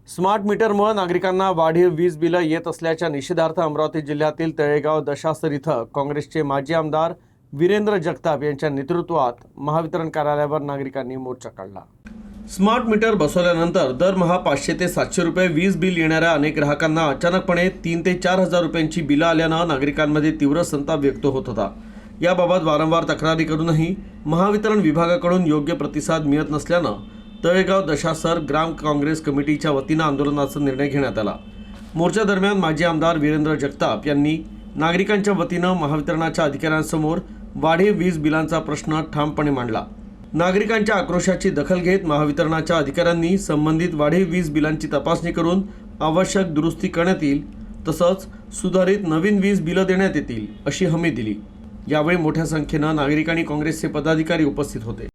Smart मीटरमुळे नागरिकांना वाढीव वीज बिलं येत असल्याच्या निषेधार्थ अमरावती जिल्ह्यातील तळेगाव दशासर इथं काँग्रेसचे माजी आमदार वीरेंद्र जगताप यांच्या नेतृत्वात महावितरण कार्यालयावर नागरिकांनी मोर्चा काढला। स्मार्ट मीटर बसवल्यानंतर दरमहा 500 ते 700 रुपये वीज बिल येणाऱ्या अनेक ग्राहकांना अचानकपणे 3 ते 4 हजार रुपयांची बिलं आल्यानं नागरिकांमध्ये तीव्र संताप व्यक्त होत होता। याबाबत वारंवार तक्रारी करूनही महावितरण विभागाकडून योग्य प्रतिसाद मिळत नसल्यानं तळेगाव दशासर ग्राम काँग्रेस कमिटीच्या वतीनं आंदोलनाचा निर्णय घेण्यात आला। मोर्चा दरम्यान माजी आमदार वीरेंद्र जगताप यांनी नागरिकांच्या वतीनं महावितरणाच्या अधिकाऱ्यांसमोर वाढीव वीज बिलांचा प्रश्न ठामपणे मांडला। नागरिकांच्या आक्रोशाची दखल घेत महावितरणाच्या अधिकाऱ्यांनी संबंधित वाढीव वीज बिलांची तपासणी करून आवश्यक दुरुस्ती करण्यात येईल, तसंच सुधारित नवीन वीज बिलं देण्यात येतील अशी हमी दिली। यावेळी मोठ्या संख्येनं नागरिक आणि काँग्रेसचे पदाधिकारी उपस्थित होते।